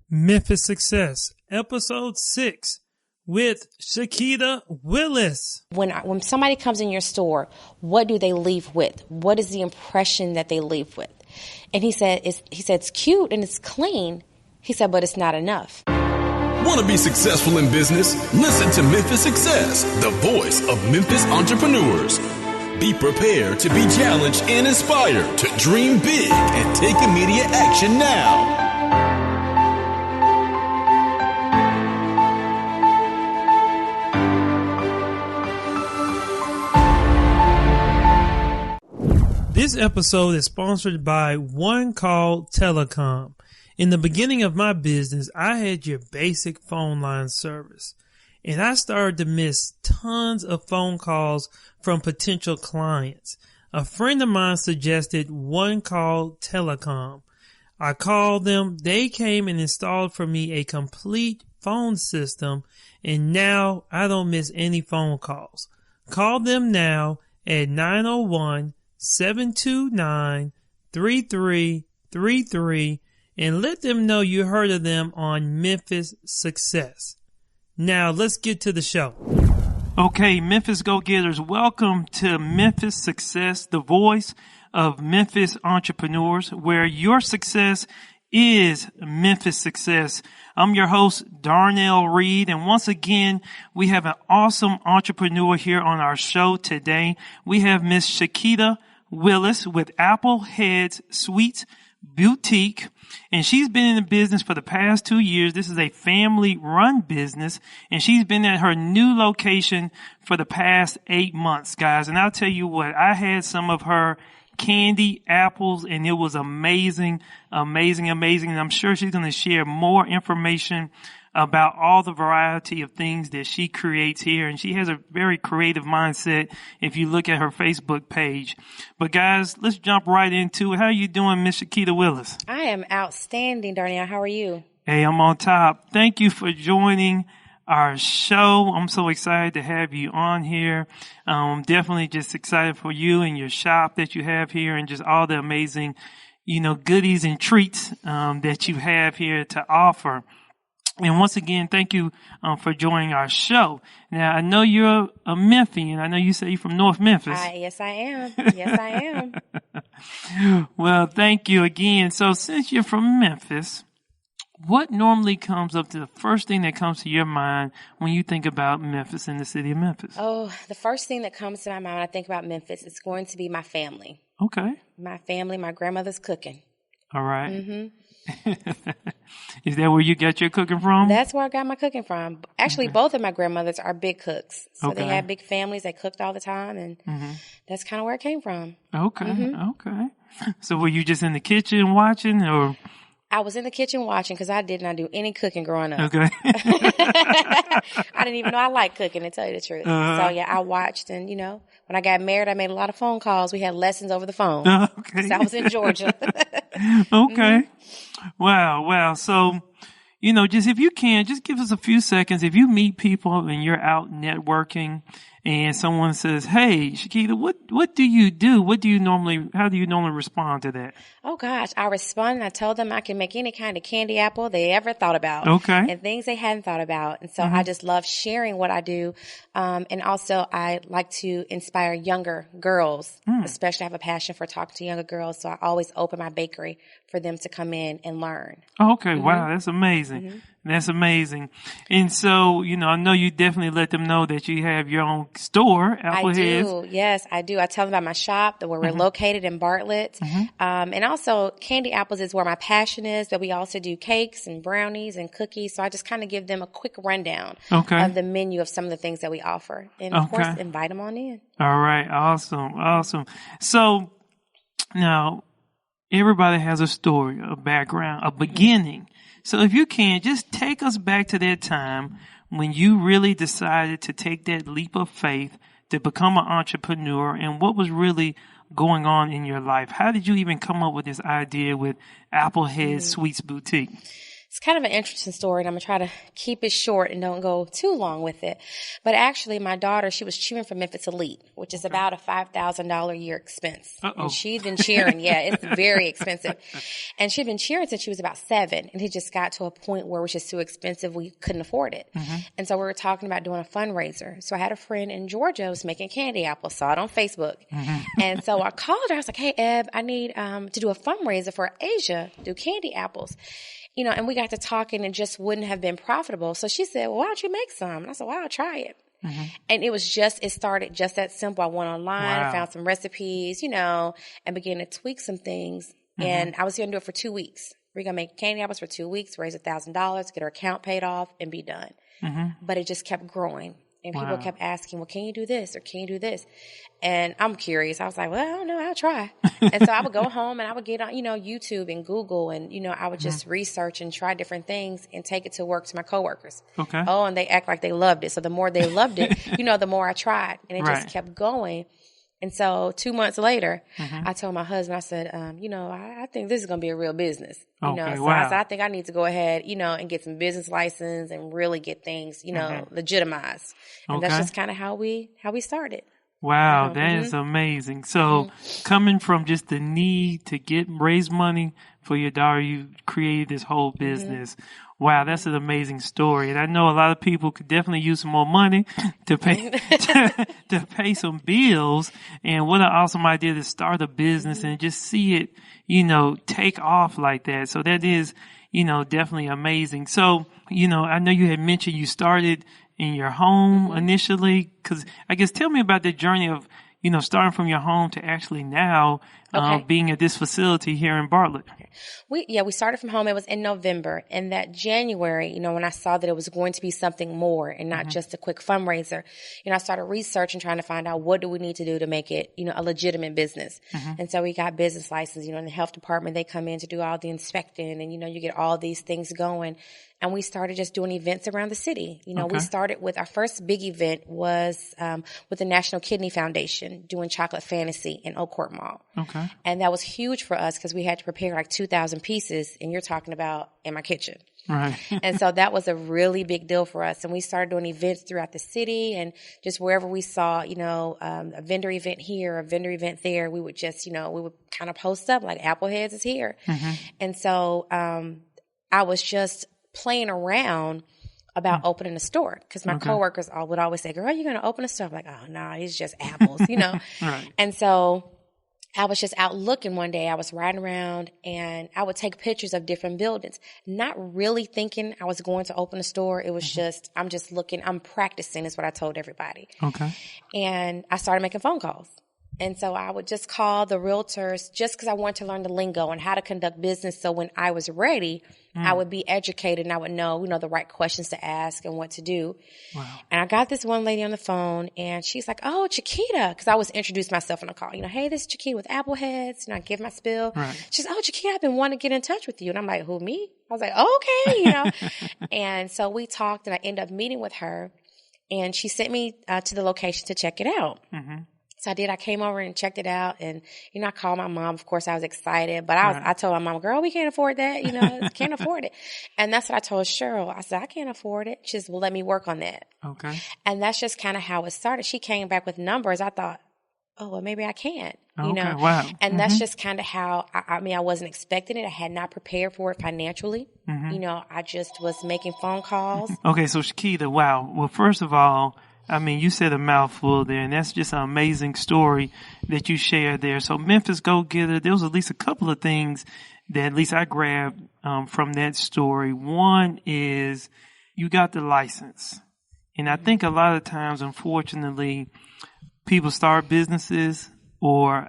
Memphis Success, Episode 6, with Chiquita Willis. When somebody comes in your store, what do they leave with? What is the impression that they leave with? And he said it's cute and it's clean. He said, but it's not enough. Want to be successful in business? Listen to Memphis Success, the voice of Memphis entrepreneurs. Be prepared to be challenged and inspired to dream big and take immediate action now. This episode is sponsored by One Call Telecom. In the beginning of my business, I had your basic phone line service, and I started to miss tons of phone calls from potential clients. A friend of mine suggested One Call Telecom. I called them. They came and installed for me a complete phone system, and now I don't miss any phone calls. Call them now at 901-729-3333 and let them know you heard of them on Memphis Success. Now let's get to the show. Okay, Memphis Go-Getters, welcome to Memphis Success, the voice of Memphis entrepreneurs, where your success is Memphis Success. I'm your host, Darnell Reed, and once again, we have an awesome entrepreneur here on our show today. We have Miss Chiquita Willis with Appleheadz Sweets Boutique, and she's been in the business for the past 2 years. This is a family-run business, and she's been at her new location for the past 8 months, guys. And I'll tell you what, I had some of her candy apples, and it was amazing. And I'm sure she's going to share more information about all the variety of things that she creates here. And she has a very creative mindset if you look at her Facebook page. But guys, let's jump right into it. How are you doing, Miss Chiquita Willis? I am outstanding, Darnell. How are you? Hey, I'm on top. Thank you for joining our show. I'm so excited to have you on here. Definitely just excited for you and your shop that you have here and just all the amazing, goodies and treats, that you have here to offer. And once again, thank you, for joining our show. Now, I know you're a Memphian. I know you say you're from North Memphis. Yes, I am. Yes, I am. Well, thank you again. So since you're from Memphis, what normally comes up to the first thing that comes to your mind when you think about Memphis and the city of Memphis? Oh, the first thing that comes to my mind when I think about Memphis is going to be my family. Okay. My family, my grandmother's cooking. All right. Mm-hmm. Is that where you got your cooking from? That's where I got my cooking from. Actually, both of my grandmothers are big cooks. So Okay. They had big families. They cooked all the time, and that's kind of where it came from. Okay. Okay. So were you just in the kitchen watching, or? I was in the kitchen watching because I did not do any cooking growing up. Okay. I didn't even know I liked cooking, to tell you the truth. So, yeah, I watched, and, when I got married, I made a lot of phone calls. We had lessons over the phone. Okay. So I was in Georgia. Okay. Wow. So, just if you can, just give us a few seconds. If you meet people and you're out networking and someone says, "Hey, Chiquita, what do you do? How do you normally respond to that?" Oh gosh, I respond and I tell them I can make any kind of candy apple they ever thought about. Okay. And things they hadn't thought about. And so I just love sharing what I do. And also I like to inspire younger girls, especially I have a passion for talking to younger girls. So I always open my bakery for them to come in and learn. Okay. Wow. That's amazing. That's amazing. And so, I know you definitely let them know that you have your own store, Appleheadz. I do. Yes, I do. I tell them about my shop, where we're located in Bartlett. And also candy apples is where my passion is, but we also do cakes and brownies and cookies. So I just kind of give them a quick rundown of the menu of some of the things that we offer. And of course, invite them on in. All right. Awesome. So now everybody has a story, a background, a beginning. So if you can, just take us back to that time when you really decided to take that leap of faith to become an entrepreneur, and what was really going on in your life. How did you even come up with this idea with Appleheadz Sweets Boutique? It's kind of an interesting story, and I'm going to try to keep it short and don't go too long with it. But actually, my daughter, she was cheering for Memphis Elite, which is about a $5,000 a year expense. And she'd been cheering. Yeah, it's very expensive. And she'd been cheering since she was about 7, and it just got to a point where it was just too expensive. We couldn't afford it. And so we were talking about doing a fundraiser. So I had a friend in Georgia who was making candy apples, saw it on Facebook. And so I called her. I was like, hey, Eb, I need to do a fundraiser for Asia, do candy apples. You know, and we got to talking and just wouldn't have been profitable. So she said, well, why don't you make some? And I said, well, I'll try it. And it started just that simple. I went online, found some recipes, you know, and began to tweak some things. And I was going to do it for 2 weeks. We're going to make candy apples for 2 weeks, raise $1,000, get our account paid off, and be done. But it just kept growing. And people kept asking, well, can you do this or can you do this? And I'm curious. I was like, well, I don't know. I'll try. And so I would go home and I would get on, you know, YouTube and Google and, you know, I would just research and try different things and take it to work to my coworkers. Oh, and they act like they loved it. So the more they loved it, you know, the more I tried. And it just kept going. And so 2 months later, I told my husband, I said, you know, I think this is going to be a real business. You know, so I said, I think I need to go ahead, you know, and get some business license and really get things, you know, legitimized. And that's just kind of how we started. Wow, that is amazing. So coming from just the need to raise money for your daughter, you created this whole business. Wow, that's an amazing story. And I know a lot of people could definitely use some more money to pay to pay some bills. And what an awesome idea to start a business and just see it, you know, take off like that. So that is, you know, definitely amazing. So, you know, I know you had mentioned you started in your home initially, because I guess tell me about the journey of, you know, starting from your home to actually now being at this facility here in Bartlett. We started from home. It was in November. And that January, you know, when I saw that it was going to be something more and not just a quick fundraiser, you know, I started researching, trying to find out what do we need to do to make it, you know, a legitimate business. And so we got business license, you know, in the health department, they come in to do all the inspecting and, you know, you get all these things going. And we started just doing events around the city. You know, we started with our first big event was with the National Kidney Foundation doing Chocolate Fantasy in Oak Court Mall. And that was huge for us because we had to prepare like 2,000 pieces, and you're talking about in my kitchen. And so that was a really big deal for us. And we started doing events throughout the city and just wherever we saw, you know, a vendor event here, a vendor event there, we would just, you know, we would kind of post up like Appleheadz is here. And so I was just playing around about opening a store because my coworkers would always say, girl, you're going to open a store? I'm like, oh, no, it's just apples, you know? And so I was just out looking one day. I was riding around and I would take pictures of different buildings, not really thinking I was going to open a store. It was just, I'm just looking, I'm practicing is what I told everybody. And I started making phone calls. And so I would just call the realtors just because I wanted to learn the lingo and how to conduct business. So when I was ready, I would be educated and I would know, you know, the right questions to ask and what to do. And I got this one lady on the phone and she's like, oh, Chiquita, because I was introduced myself on the call. You know, hey, this is Chiquita with Appleheadz. And I give my spiel. She's, oh, Chiquita, I've been wanting to get in touch with you. And I'm like, who, me? I was like, oh, okay, you know. And so we talked and I ended up meeting with her and she sent me to the location to check it out. So I did. I came over and checked it out. And, you know, I called my mom. Of course, I was excited. But I told my mom, girl, we can't afford that. You know, can't afford it. And that's what I told Cheryl. I said, I can't afford it. She said, well, let me work on that. And that's just kind of how it started. She came back with numbers. I thought, oh, well, maybe I can. You know? And that's just kind of how, I mean, I wasn't expecting it. I had not prepared for it financially. You know, I just was making phone calls. Okay. So, Chiquita, wow. Well, first of all, I mean, you said a mouthful there, and that's just an amazing story that you shared there. So Memphis Go Getter, there was at least a couple of things that at least I grabbed from that story. One is you got the license. And I think a lot of times, unfortunately, people start businesses or,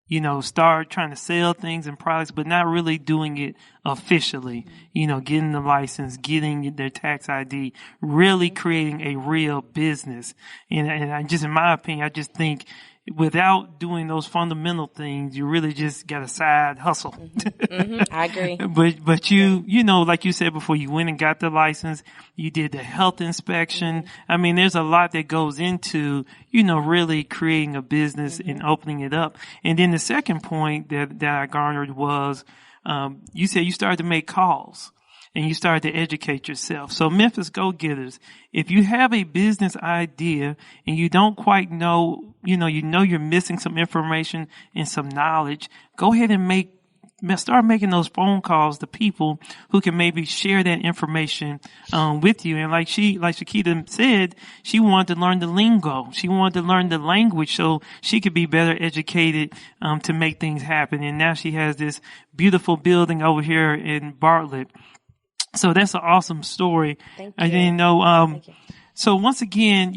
you know, start trying to sell things and products, but not really doing it officially, you know, getting the license, getting their tax ID, really creating a real business. And I just, in my opinion, I just think without doing those fundamental things, you really just got a side hustle. I agree. But you know, like you said before, you went and got the license. You did the health inspection. I mean, there's a lot that goes into, you know, really creating a business and opening it up. And then the second point that I garnered was, you said you started to make calls. and you started to educate yourself. So Memphis Go-Getters, if you have a business idea and you don't quite know, you know you're missing some information and some knowledge, go ahead and start making those phone calls to people who can maybe share that information with you. And like Chiquita said, she wanted to learn the lingo. She wanted to learn the language so she could be better educated to make things happen. And now she has this beautiful building over here in Bartlett. So that's an awesome story. Thank you. I didn't know. Thank you. So once again,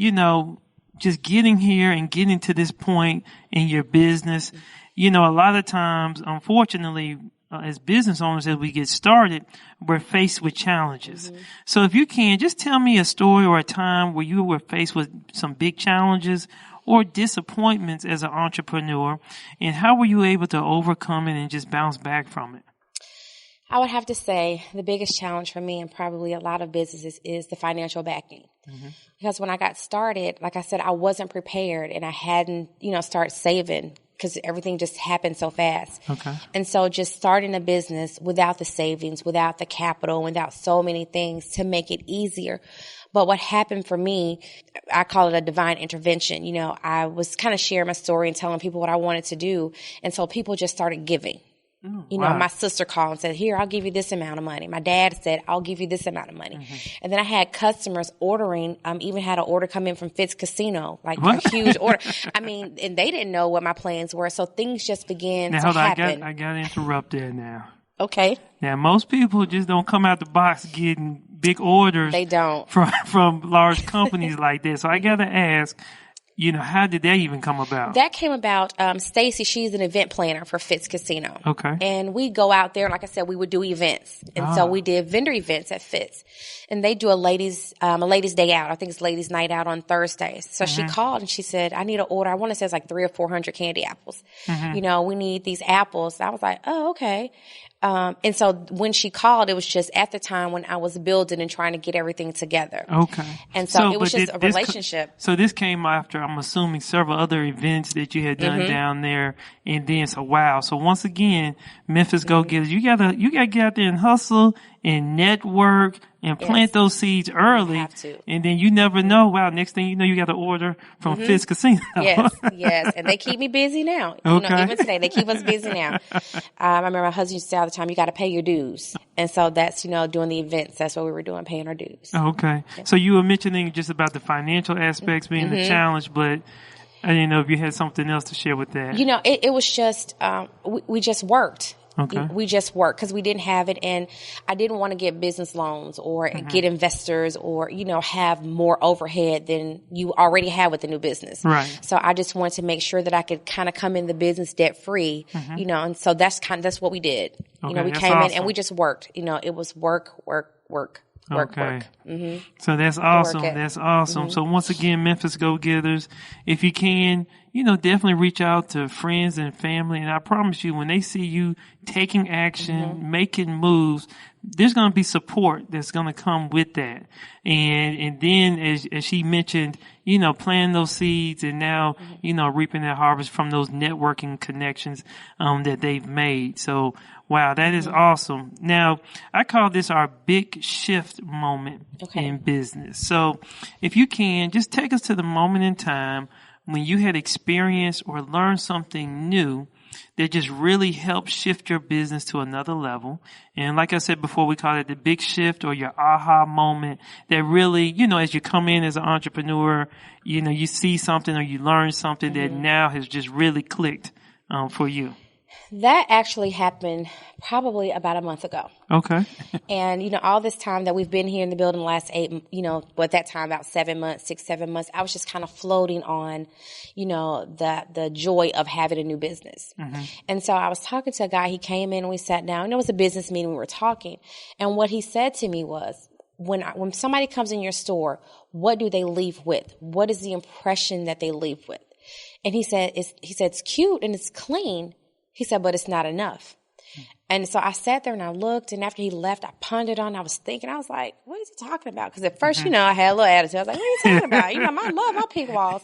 just getting here and getting to this point in your business, a lot of times, unfortunately, as business owners, as we get started, we're faced with challenges. Mm-hmm. So if you can, just tell me a story or a time where you were faced with some big challenges or disappointments as an entrepreneur, and how were you able to overcome it and just bounce back from it? I would have to say the biggest challenge for me and probably a lot of businesses is the financial backing. Mm-hmm. Because when I got started, like I said, I wasn't prepared and I hadn't, started saving because everything just happened so fast. Okay. And so just starting a business without the savings, without the capital, without so many things to make it easier. But what happened for me, I call it a divine intervention. I was kind of sharing my story and telling people what I wanted to do. And so people just started giving. Wow. My sister called and said, here, I'll give you this amount of money. My dad said, I'll give you this amount of money. Mm-hmm. And then I had customers ordering, even had an order come in from Fitz Casino, like a huge order. And they didn't know what my plans were. So things just began to happen. I got to interrupt there now. Okay. Now, most people just don't come out the box getting big orders. They don't. From large companies like this. So I got to ask, how did that even come about? That came about, Stacy, she's an event planner for Fitz Casino. Okay. And we go out there, like I said, we would do events. And so we did vendor events at Fitz. And they do a ladies' day out. I think it's ladies' night out on Thursdays. So she called and she said, I need an order. I want to say it's like 300 or 400 candy apples. Mm-hmm. We need these apples. I was like, oh, okay. And so when she called, it was just at the time when I was building and trying to get everything together. Okay. And so it was just a relationship. So this came after, I'm assuming, several other events that you had done down there. And then, so wow. So once again, Memphis Go-Getters, you gotta get out there and hustle and network and plant those seeds early. You have to. And then you never know. Wow. Next thing you know, you got an order from Fitz Casino. Yes. And they keep me busy now. Okay. Even today, they keep us busy now. I remember my husband used to say all the time, you got to pay your dues. And so that's, doing the events. That's what we were doing, paying our dues. Okay. Yeah. So you were mentioning just about the financial aspects being the challenge, but I didn't know if you had something else to share with that. It was just, we just worked. Okay. We just worked because we didn't have it, and I didn't want to get business loans or get investors or, have more overhead than you already have with the new business. Right. So I just wanted to make sure that I could kind of come in the business debt free, and so that's what we did. Okay, We came in and we just worked. It was work. Okay. Mm-hmm. So that's awesome. That's awesome. So once again, Memphis Go-Getters, if you can, definitely reach out to friends and family. And I promise you, when they see you taking action, making moves, there's going to be support that's going to come with that. And then as she mentioned, planting those seeds and now, reaping that harvest from those networking connections, that they've made. So, wow, that is awesome. Now, I call this our big shift moment in business. So if you can, just take us to the moment in time when you had experienced or learned something new that just really helped shift your business to another level. And like I said before, we call it the big shift or your aha moment that really, as you come in as an entrepreneur, you see something or you learn something that now has just really clicked for you. That actually happened probably about a month ago. Okay. And, all this time that we've been here in the building the last at that time, about 7 months, 6, 7 months, I was just kind of floating on, the joy of having a new business. Mm-hmm. And so I was talking to a guy, he came in and we sat down, and it was a business meeting, we were talking. And what he said to me was, when somebody comes in your store, what do they leave with? What is the impression that they leave with? And he said, it's cute and it's clean. He said, but it's not enough. And so I sat there and I looked, and after he left, I pondered on it. I was thinking, I was like, what is he talking about? Because at first, I had a little attitude. I was like, what are you talking about? I love my pink walls.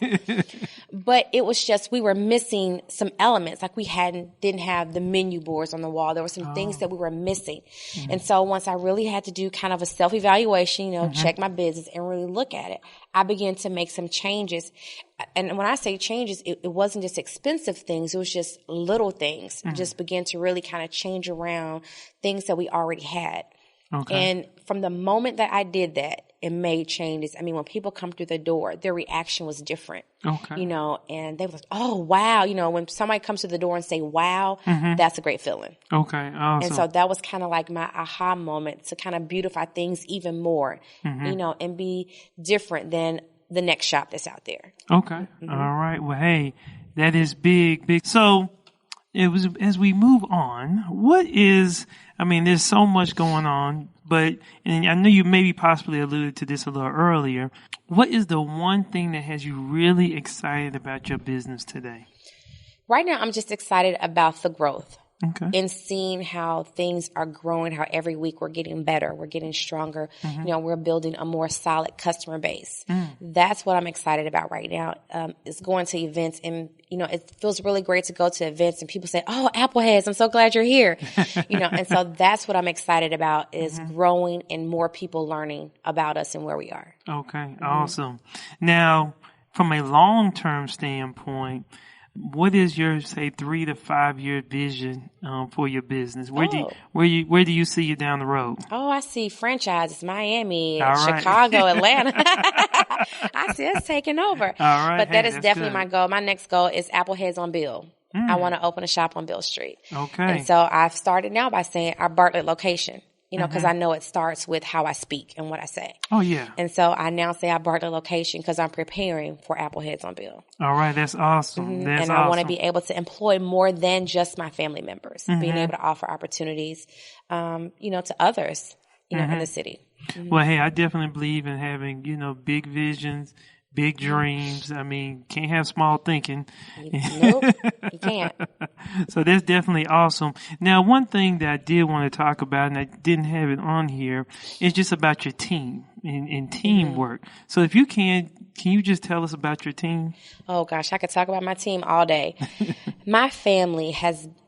But it was just, we were missing some elements. Like didn't have the menu boards on the wall. There were some things that we were missing. And so once I really had to do kind of a self-evaluation, check my business and really look at it, I began to make some changes. And when I say changes, it wasn't just expensive things. It was just little things. Just began to really kind of change around things that we already had. Okay. And from the moment that I did that and made changes, I mean, when people come through the door, their reaction was different. Okay. And they were like, oh, wow. When somebody comes to the door and say, wow, that's a great feeling. Okay. Awesome. And so that was kind of like my aha moment to kind of beautify things even more, and be different than the next shop that's out there. Okay. All right. Well, hey, that is big. So as we move on, there's so much going on, and I know you maybe possibly alluded to this a little earlier. What is the one thing that has you really excited about your business today? Right now, I'm just excited about the growth. Okay. And seeing how things are growing, how every week we're getting better, we're getting stronger. We're building a more solid customer base. That's what I'm excited about right now. Is going to events, and it feels really great to go to events and people say, "Oh, Appleheadz, I'm so glad you're here." And so that's what I'm excited about is growing and more people learning about us and where we are. Okay, awesome. Now, from a long-term standpoint, what is your, say, 3 to 5 year vision for your business? Where do you see you down the road? Oh, I see franchises, Miami, Chicago, Atlanta. I see us taking over. All right. But that is definitely my goal. My next goal is Appleheadz on Beale. I want to open a shop on Beale Street. Okay. And so I've started now by saying our Bartlett location. Because I know it starts with how I speak and what I say. Oh, yeah. And so I now say I brought the location because I'm preparing for Appleheadz on Beale. All right. That's awesome. And I want to be able to employ more than just my family members, being able to offer opportunities, to others, in the city. Well, hey, I definitely believe in having, big visions, big dreams. I mean, can't have small thinking. Nope, you can't. So that's definitely awesome. Now, one thing that I did want to talk about, and I didn't have it on here, is just about your team and teamwork. So if you can you just tell us about your team? Oh, gosh, I could talk about my team all day. My family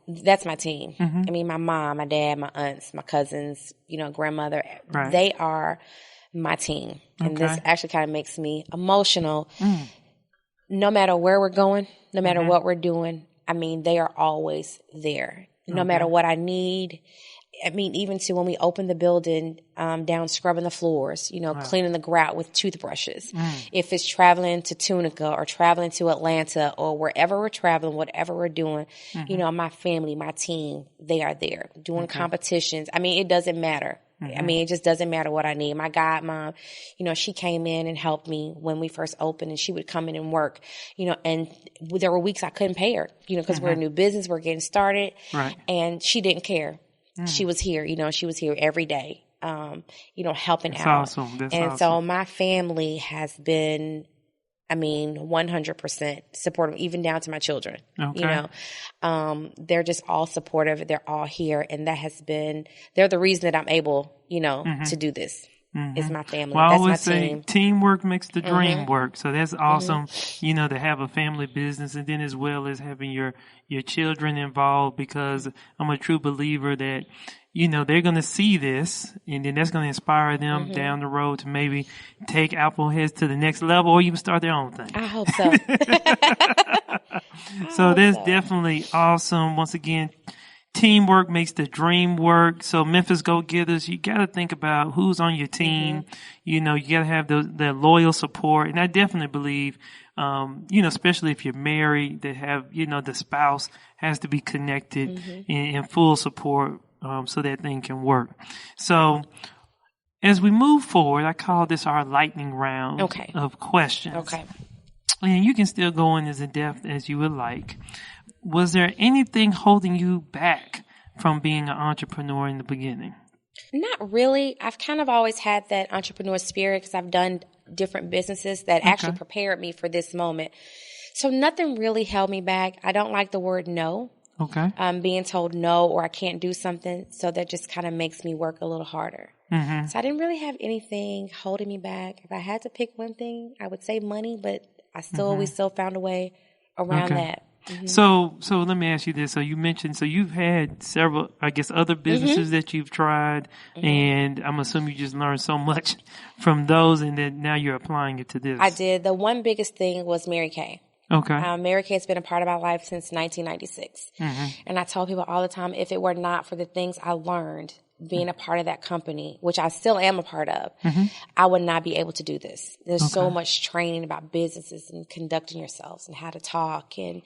that's my team. I mean, my mom, my dad, my aunts, my cousins, grandmother, they are my team. And this actually kind of makes me emotional. No matter where we're going, no matter what we're doing, I mean, they are always there. No matter what I need. I mean, even to when we open the building, down scrubbing the floors, cleaning the grout with toothbrushes. If it's traveling to Tunica or traveling to Atlanta or wherever we're traveling, whatever we're doing, my family, my team, they are there doing competitions. I mean, it doesn't matter. I mean, it just doesn't matter what I need. My godmom, she came in and helped me when we first opened, and she would come in and work, and there were weeks I couldn't pay her, because we're a new business, we're getting started, and she didn't care. She was here, she was here every day, helping out. Awesome. That's awesome. So my family has been, 100% supportive, even down to my children. Okay. They're just all supportive. They're all here. And they're the reason that I'm able, to do this. Is my family. Well, that's I always say team. Teamwork makes the dream work. So that's awesome, to have a family business, and then as well as having your children involved, because I'm a true believer that, they're going to see this, and then that's going to inspire them down the road to maybe take Appleheadz to the next level or even start their own thing. I hope so. So that's definitely awesome. Once again, teamwork makes the dream work. So Memphis Go-Getters, you got to think about who's on your team. You got to have the loyal support. And I definitely believe, especially if you're married, that have, the spouse has to be connected in full support, so that thing can work. So as we move forward, I call this our lightning round of questions. Okay. And you can still go in as in-depth as you would like. Was there anything holding you back from being an entrepreneur in the beginning? Not really. I've kind of always had that entrepreneur spirit because I've done different businesses that actually prepared me for this moment. So nothing really held me back. I don't like the word no. Okay. Being told no or I can't do something. So that just kind of makes me work a little harder. So I didn't really have anything holding me back. If I had to pick one thing, I would say money, but we still found a way around that. Mm-hmm. So let me ask you this. So you mentioned, so you've had several, I guess, other businesses that you've tried, and I'm assuming you just learned so much from those, and then now you're applying it to this. I did. The one biggest thing was Mary Kay. Okay. Mary Kay has been a part of my life since 1996. And I tell people all the time, if it were not for the things I learned being a part of that company, which I still am a part of, I would not be able to do this. There's so much training about businesses and conducting yourselves and how to talk and,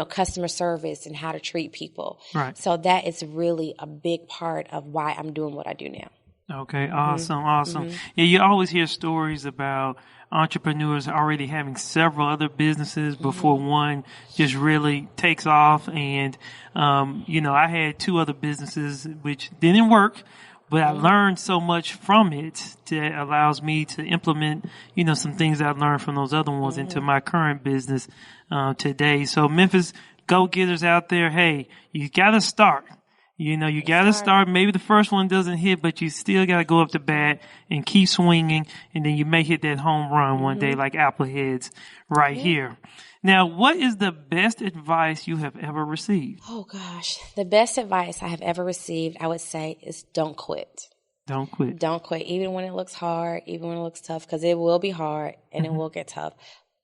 customer service and how to treat people. Right. So that is really a big part of why I'm doing what I do now. Okay. Awesome. Yeah, you always hear stories about entrepreneurs already having several other businesses before one just really takes off. And, I had 2 other businesses which didn't work, but I learned so much from it that allows me to implement, some things I learned from those other ones into my current business, today. So Memphis go-getters out there, hey, you gotta start. You got to start. Maybe the first one doesn't hit, but you still got to go up to bat and keep swinging. And then you may hit that home run one day like Appleheadz right here. Now, what is the best advice you have ever received? Oh, gosh. The best advice I have ever received, I would say, is don't quit. Don't quit. Don't quit, even when it looks hard, even when it looks tough, because it will be hard and it will get tough.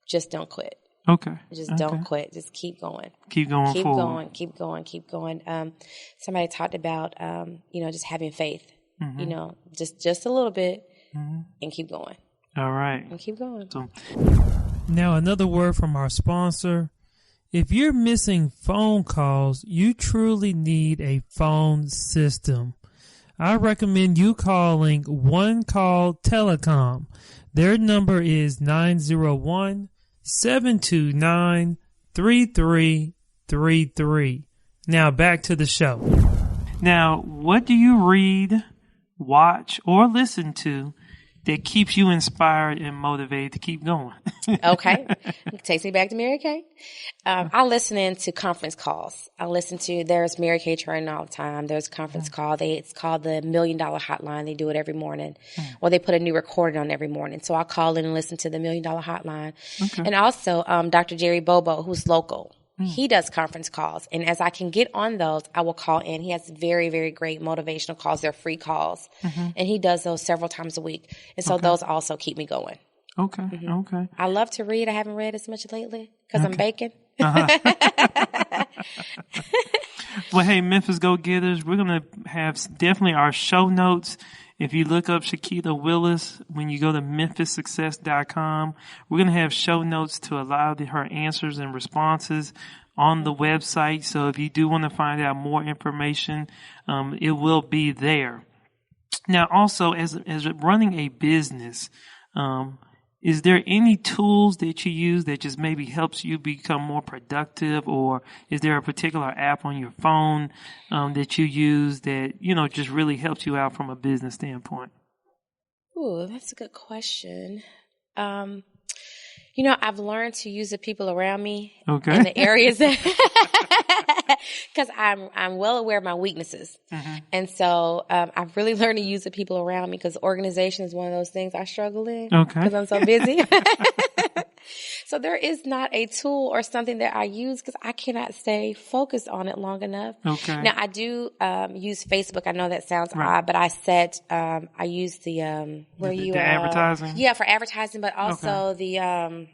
Just don't quit. Okay. Just don't quit. Just keep going. Keep going forward. Keep going. Somebody talked about, just having faith, just a little bit and keep going. All right. And keep going. Now, another word from our sponsor. If you're missing phone calls, you truly need a phone system. I recommend you calling One Call Telecom. Their number is 901-729-3333. Now back to the show. Now, what do you read, watch, or listen to that keeps you inspired and motivated to keep going? Okay. It takes me back to Mary Kay. I listen into conference calls. There's Mary Kay training all the time. There's a conference call. It's called the $1 Million Hotline. They do it every morning. Or they put a new recording on every morning. So I call in and listen to the $1 Million Hotline. Okay. And also, Dr. Jerry Bobo, who's local. He does conference calls. And as I can get on those, I will call in. He has very, very great motivational calls. They're free calls. And he does those several times a week. And so those also keep me going. Okay. Okay. I love to read. I haven't read as much lately because I'm baking. Well, hey, Memphis Go-Getters, we're going to have definitely our show notes. If you look up Chiquita Willis, when you go to memphissuccess.com, we're going to have show notes to allow her answers and responses on the website. So if you do want to find out more information, it will be there. Now, also, as running a business, is there any tools that you use that just maybe helps you become more productive, or is there a particular app on your phone that you use that, just really helps you out from a business standpoint? Ooh, that's a good question. I've learned to use the people around me in the areas that because I'm well aware of my weaknesses. And so I've really learned to use the people around me because organization is one of those things I struggle in because I'm so busy. So there is not a tool or something that I use because I cannot stay focused on it long enough. Okay. Now I do use Facebook. I know that sounds odd, but I use the advertising. Yeah, for advertising, but also the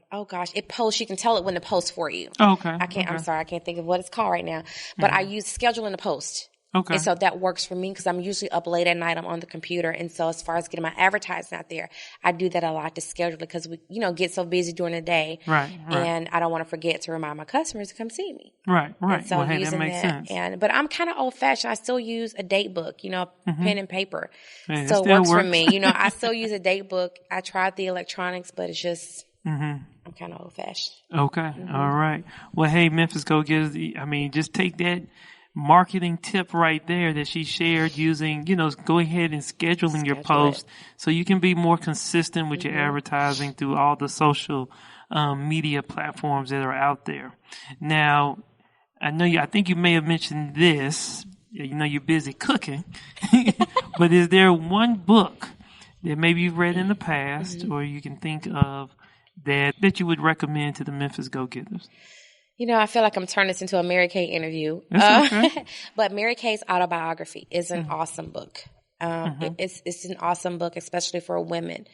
it posts. You can tell it when to post for you. Okay. I'm sorry, I can't think of what it's called right now. But I use scheduling to post. Okay. And so that works for me because I'm usually up late at night. I'm on the computer. And so as far as getting my advertising out there, I do that a lot to schedule it because we, get so busy during the day. Right. And I don't want to forget to remind my customers to come see me. Right. And so that makes sense. But I'm kind of old fashioned. I still use a date book, pen and paper. Man, so it works for me. I still use a date book. I tried the electronics, but it's just, I'm kind of old fashioned. Okay. All right. Well, hey, Memphis Go-Getters, just take that marketing tip right there that she shared using, go ahead and scheduling your post so you can be more consistent with your advertising through all the social media platforms that are out there. Now, I think you may have mentioned this, you're busy cooking, but is there one book that maybe you've read in the past or you can think of that you would recommend to the Memphis Go-Getters? You know, I feel like I'm turning this into a Mary Kay interview. That's okay. But Mary Kay's autobiography is an awesome book. It's an awesome book, especially for women,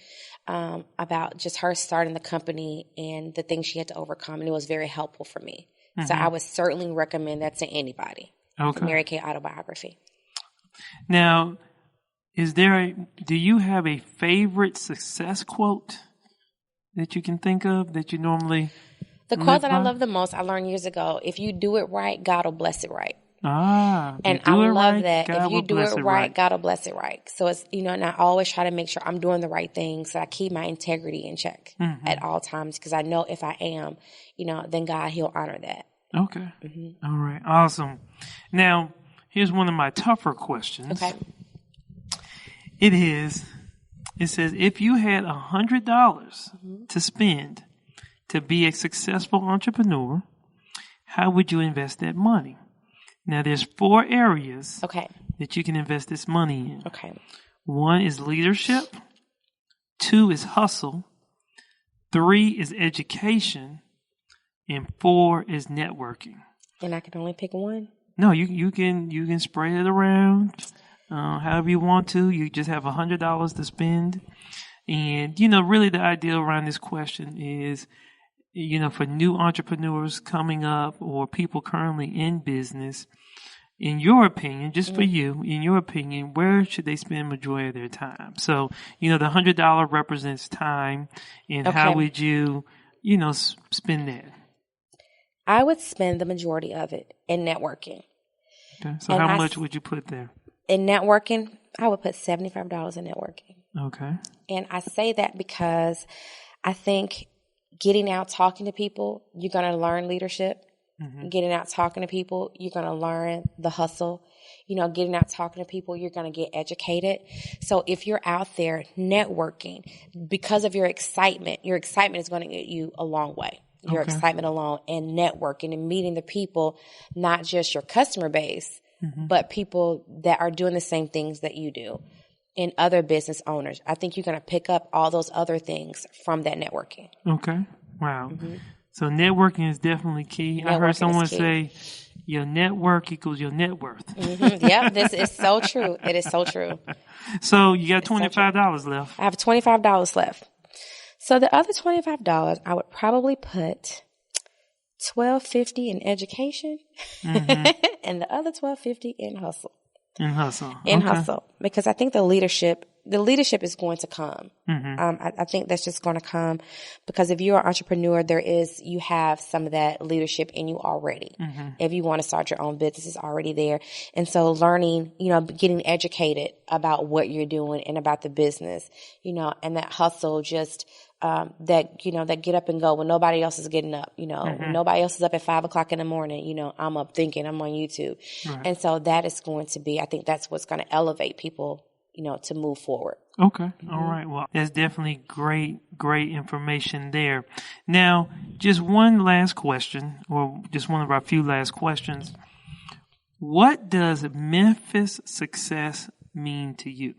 about just her starting the company and the things she had to overcome. And it was very helpful for me. So I would certainly recommend that to anybody. Okay. The Mary Kay autobiography. Now, do you have a favorite success quote that you can think of that you normally... The quote that I love the most, I learned years ago, if you do it right, God will bless it right. And I love that. If you do it right, God will bless it right. So it's, you know, and I always try to make sure I'm doing the right things. So I keep my integrity in check at all times, because I know if I am, you know, then God, he'll honor that. Okay. All right. Awesome. Now, here's one of my tougher questions. Okay. It says, if you had $100 to spend to be a successful entrepreneur, how would you invest that money? Now, there's 4 areas that you can invest this money in. Okay. 1 is leadership. 2 is hustle. 3 is education. And 4 is networking. And I can only pick one? No, you can spread it around however you want to. You just have $100 to spend. And, you know, really the idea around this question is, you know, for new entrepreneurs coming up or people currently in business, in your opinion, just for you, in your opinion, where should they spend majority of their time? So, you know, the $100 represents time, and how would you, you know, spend that? I would spend the majority of it in networking. Okay. So how much would you put there? In networking, I would put $75 in networking. Okay. And I say that because I think getting out, talking to people, you're going to learn leadership. Getting out, talking to people, you're going to learn the hustle. You know, getting out, talking to people, you're going to get educated. So if you're out there networking, because of your excitement is going to get you a long way. Your excitement alone, and networking and meeting the people, not just your customer base, but people that are doing the same things that you do, and other business owners. I think you're going to pick up all those other things from that networking. Okay. Wow. So networking is definitely key. I heard someone say your network equals your net worth. Yep, this is so true. It is so true. So you got $25 left. I have $25 left. So the other $25, I would probably put $12.50 in education, and the other $12.50 in hustle. Hustle, because I think the leadership is going to come. I think that's just going to come, because if you're an entrepreneur, you have some of that leadership in you already. If you want to start your own business, it's already there. And so learning, you know, getting educated about what you're doing and about the business, you know, and that hustle, just that, you know, that get up and go when nobody else is getting up, you know, when nobody else is up at 5:00 in the morning, you know, I'm up thinking, I'm on YouTube. And so that is going to be, I think that's what's going to elevate people, you know, to move forward. Okay. All right. Well, that's definitely great information there. Now, just one last question, or just one of our few last questions. What does Memphis Success mean to you?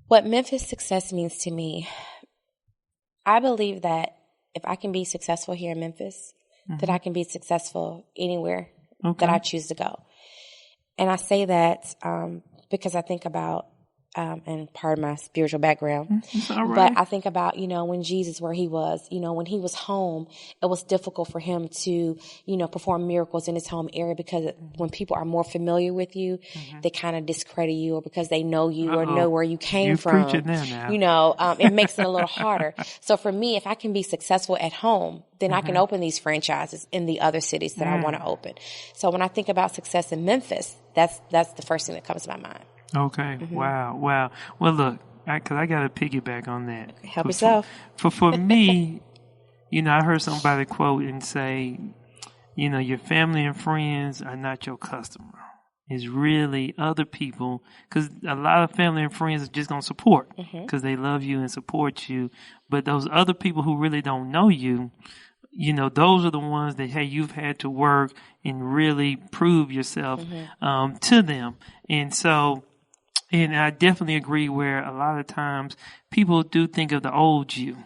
What Memphis Success means to me, I believe that if I can be successful here in Memphis, that I can be successful anywhere that I choose to go. And I say that because I think about, and part of my spiritual background, but I think about, you know, when Jesus, where he was, you know, when he was home, it was difficult for him to, you know, perform miracles in his home area, because when people are more familiar with you, they kind of discredit you, or because they know you or know where you came from. Now. You know, it makes it a little harder. So for me, if I can be successful at home, then I can open these franchises in the other cities that I want to open. So when I think about success in Memphis, that's the first thing that comes to my mind. Okay. Wow. Well, look, because I got to piggyback on that. Help yourself. For me, you know, I heard somebody quote and say, you know, your family and friends are not your customer. It's really other people, because a lot of family and friends are just going to support because they love you and support you. But those other people who really don't know you, you know, those are the ones that, hey, you've had to work and really prove yourself to them. And so, and I definitely agree where a lot of times people do think of the old you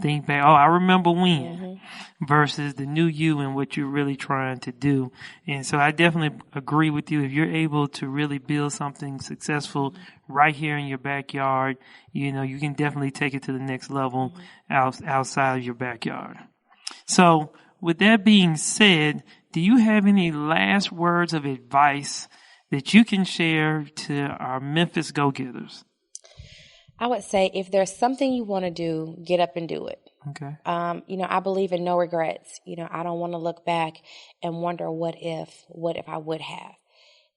Think back, oh, I remember when, versus the new you and what you're really trying to do. And so I definitely agree with you. If you're able to really build something successful right here in your backyard, you know, you can definitely take it to the next level outside of your backyard. So with that being said, do you have any last words of advice that you can share to our Memphis go-getters? I would say if there's something you want to do, get up and do it. Okay. You know, I believe in no regrets. You know, I don't want to look back and wonder what if I would have.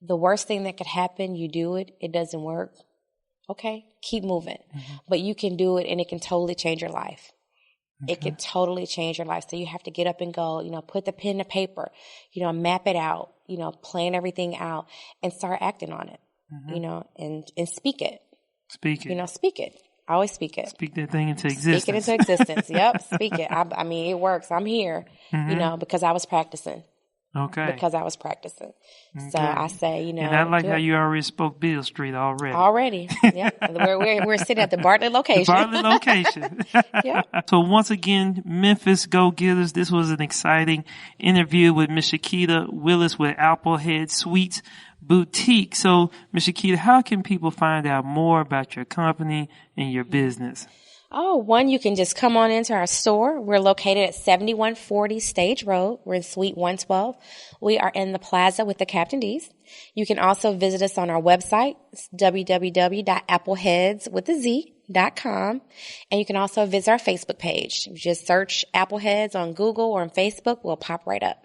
The worst thing that could happen, you do it, it doesn't work. Okay, keep moving. But you can do it and it can totally change your life. Okay. It can totally change your life. So you have to get up and go, you know, put the pen to paper, you know, map it out, you know, plan everything out and start acting on it, you know, and speak it. Speak it. You know, speak it. I always speak it. Speak that thing into existence. Speak it into existence. Yep, speak it. I mean, it works. I'm here, you know, because I was practicing. Okay. Because I was practicing. Okay. So I say, you know. And I like how you already spoke Beale Street already. Already. Yeah. we're sitting at the Bartlett location. The Bartlett location. Yeah. So once again, Memphis Go-Getters, this was an exciting interview with Miss Chiquita Willis with Appleheadz Sweets Boutique. So, Miss Chiquita, how can people find out more about your company and your business? Oh, one, you can just come on into our store. We're located at 7140 Stage Road. We're in Suite 112. We are in the plaza with the Captain D's. You can also visit us on our website, www.appleheadz.com. And you can also visit our Facebook page. Just search Appleheadz on Google or on Facebook. We'll pop right up.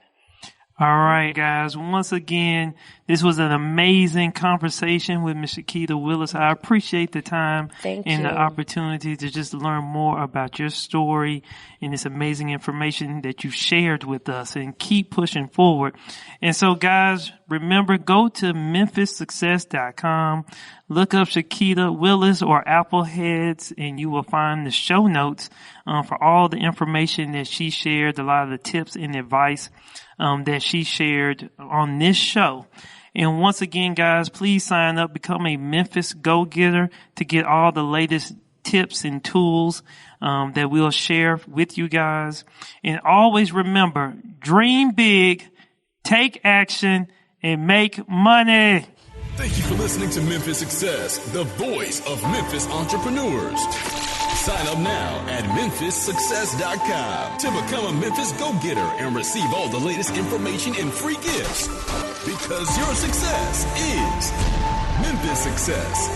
All right, guys. Once again, this was an amazing conversation with Miss Chiquita Willis. I appreciate the time and the opportunity to just learn more about your story and this amazing information that you've shared with us, and keep pushing forward. And so, guys, remember, go to memphissuccess.com, look up Chiquita Willis or Appleheadz, and you will find the show notes for all the information that she shared, a lot of the tips and advice that she shared on this show. And once again, guys, please sign up, become a Memphis Go-Getter to get all the latest tips and tools that we'll share with you guys. And always remember, dream big, take action, and make money. Thank you for listening to Memphis Success, the voice of Memphis entrepreneurs. Sign up now at memphissuccess.com to become a Memphis Go-Getter and receive all the latest information and free gifts. Because your success is Memphis Success.